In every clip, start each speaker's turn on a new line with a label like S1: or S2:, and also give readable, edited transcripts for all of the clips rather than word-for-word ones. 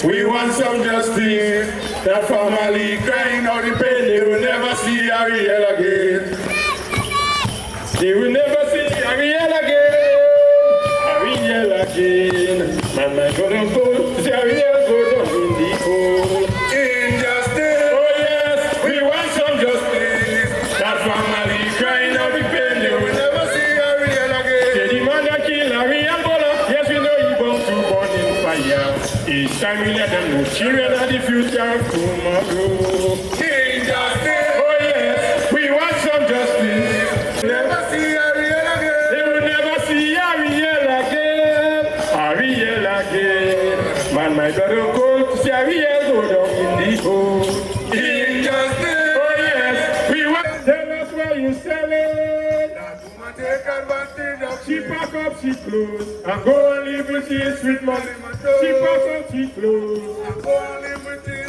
S1: We want some justice. That family crying out the pain. They will never see Ariel again. They will never see Ariel again. Ariel again. Man, gonna go. See Ariel go down in the hole. Injustice. Oh yes, we want some justice. That family crying out the pain. They will never see Ariel again. Say the man that killed Ariel Bola. Yes, we know he bound to burn in fire. Each time we let them know children are the future of tomorrow. Injustice. Oh yes, we want some justice. Never see Ariel again. They will never see Ariel again. Ariel again. Man, my brother cold to see Ariel go down in the hole. Injustice. Oh yes, we want. Tell us where you sell it. That woman take advantage of. She pack up, she close, and go and live with his sweet money. She pack up, she close, and go and live with his.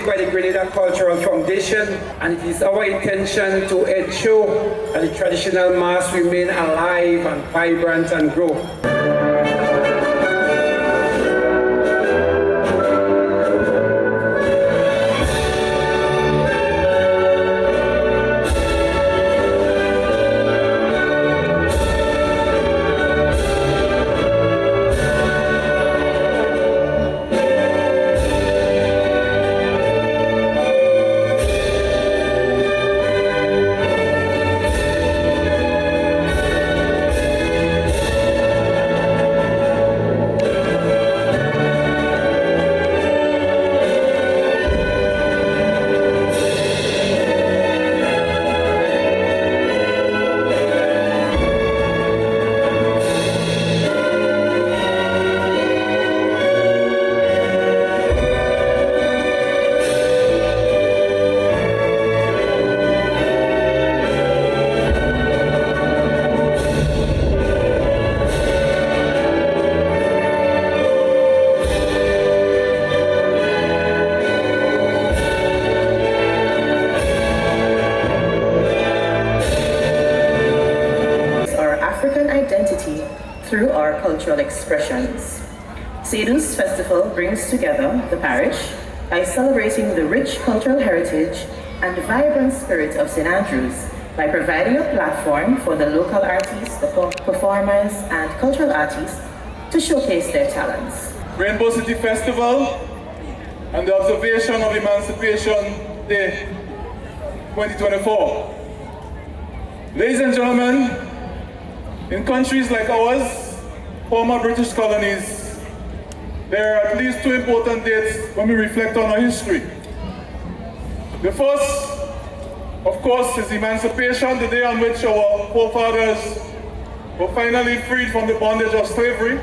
S2: By the Grenada Cultural Foundation, and it is our intention to ensure that the traditional mass remain alive and vibrant and grow.
S3: identity through our cultural expressions. Seydou's Festival brings together the parish by celebrating the rich cultural heritage and vibrant spirit of St. Andrews by providing a platform for the local artists, the performers, and cultural artists to showcase their talents.
S1: Rainbow City Festival and the observation of Emancipation Day 2024. Ladies and gentlemen, in countries like ours, former British colonies, there are at least two important dates when we reflect on our history. The first, of course, is emancipation, the day on which our forefathers were finally freed from the bondage of slavery.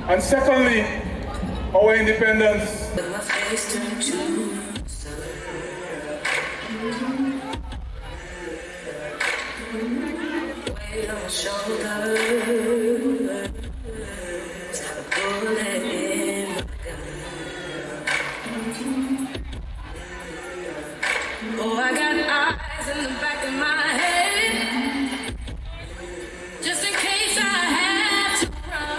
S1: And secondly, our independence.
S4: Oh, I got eyes in the back of my head, just in case I have to run.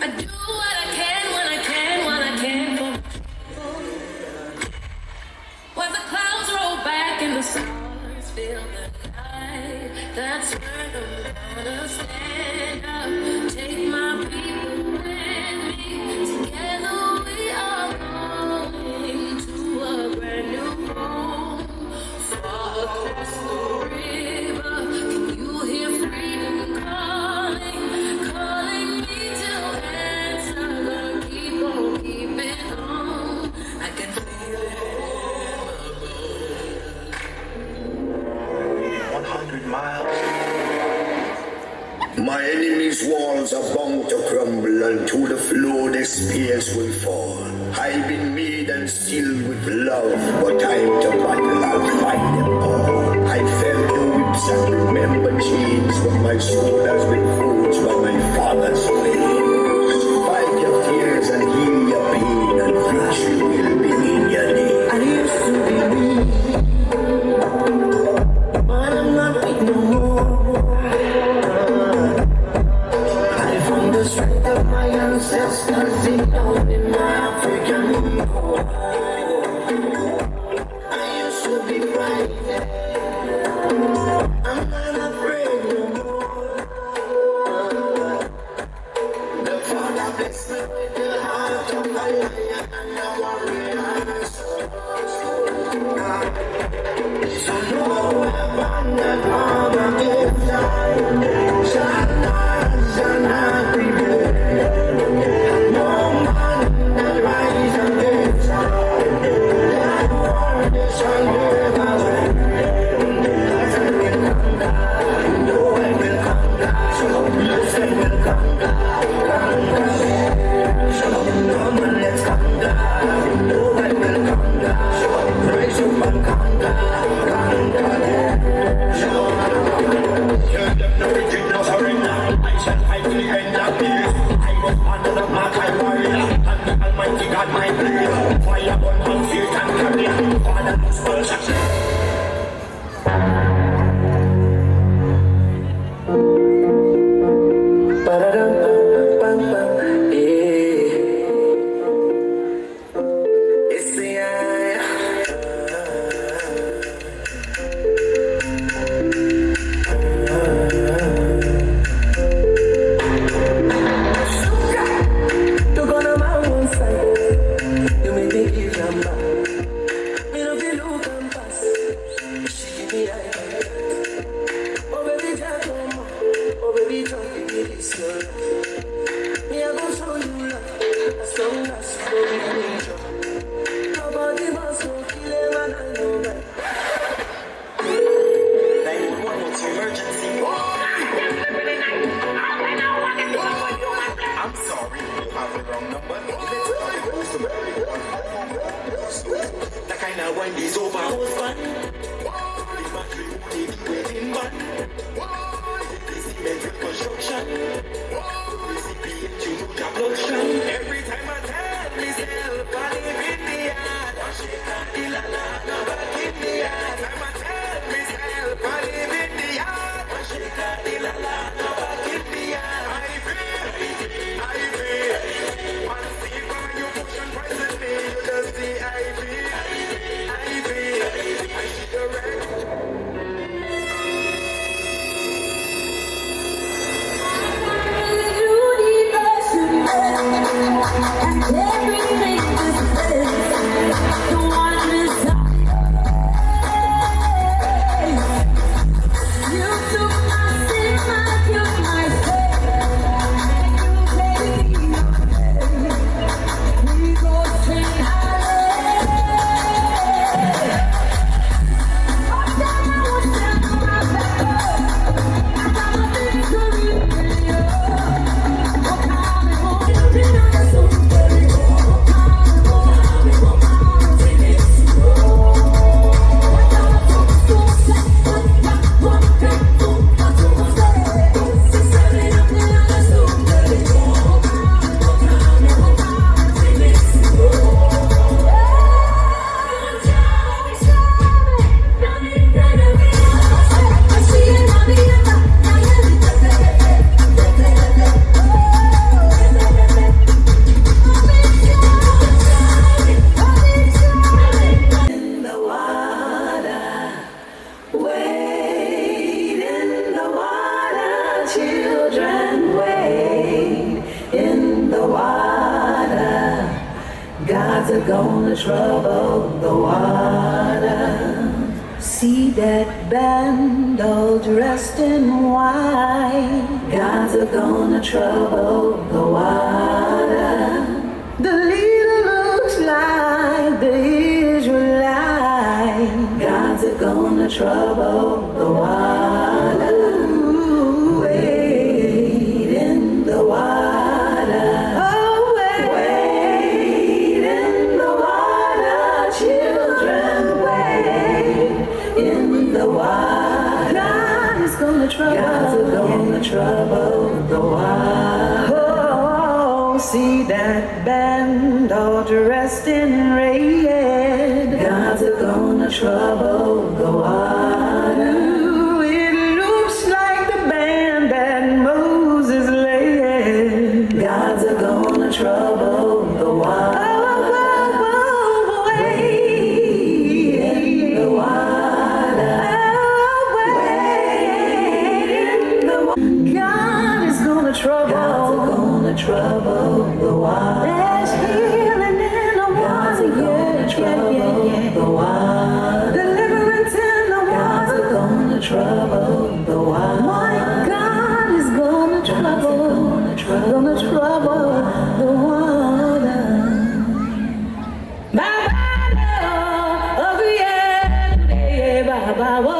S4: I do what I can when I can, when I can. When the clouds roll back and the stars fill the night, that's when I'm gonna stand up, take my people with me. Together we are going to a brand new home, far across the river. Can you hear freedom calling, calling me to answer? Gonna keep on keeping on. I can feel it.
S5: 100 miles. My enemy's walls are bound to crumble, and to the floor their spears will fall. I've been made and sealed with love, but time to battle, I'll fight them all. I felt the whips and remember chains, but my soul has been forged by my father's flames. Fight your tears and heal your pain, and victory will be in your name. I used to be weak, but I'm not weak no more. I found the strength of my ancestors deep down in my African core. I used to be frightened, I'm not afraid no more. The Father blessed me with the heart of a lion and a warrior soul. So no weapon that arm against I shall not prevail. No man that rise against I, that war shall never win.
S3: trouble the water. See that band all dressed in white. Gods are gonna trouble the water. The leader looks like the Israelite. Gods are gonna trouble the water. Wade in the water. Oh, wade in the water, children, wade in the water. God is gonna trouble. Gods are gonna trouble the water. Oh, see that band all dressed in red. Gods are gonna trouble the water. Ooh, it looks like the band that Moses led. Gods are gonna trouble the water. Trouble the water. There's healing in the water. Yeah. The water. Deliverance in the water. God's gonna trouble the water. My God is gonna trouble the water. Baba, oh yeah, Baba, oh.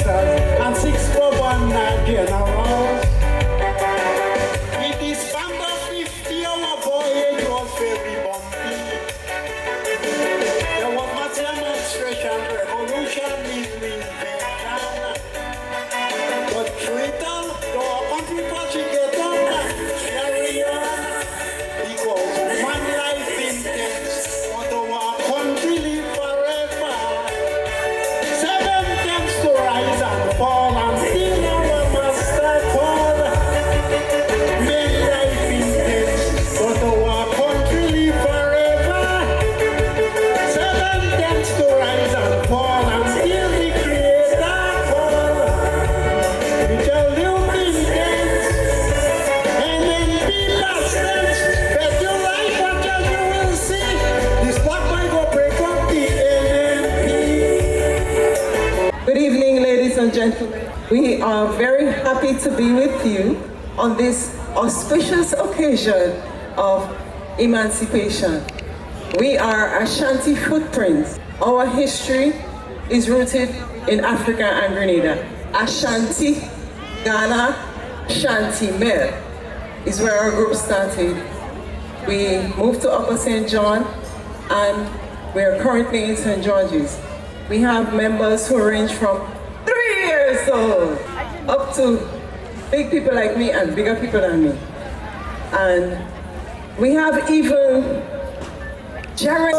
S6: And 641 generals. With this band of 50, our voyage was very bumpy. There was much demonstration, revolution in Vietnam. But through it all, our country was together, carry on. Because one life intense, but our country live forever. 7 times to rise and fall, and still our master call. Many life intense, but our country live forever. 7 times to rise and fall, and still the Creator call. We shall live intense, and then be last tense. Bet your life, watch as you will see. This black boy go break up the NMP.
S7: Good evening, ladies and gentlemen. We are very happy to be with you on this auspicious occasion of Emancipation. We are Ashanti footprints. Our history is rooted in Africa and Grenada. Ashanti, Ghana, Shanti Mel is where our group started. We moved to Upper St. John and we are currently in St. George's. We have members who range from 3 years old up to big people like me and bigger people than me. And we have even Jared.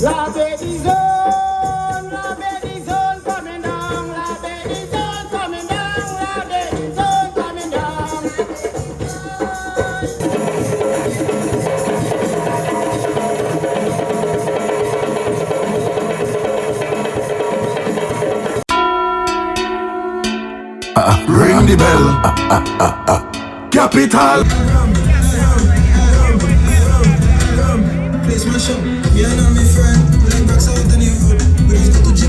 S6: La baby zone coming down, la baby zone coming down, la baby zone coming down.
S8: Ring the bell. Capital.
S9: Place my shop, me and all my friend, like back south and you. We just go to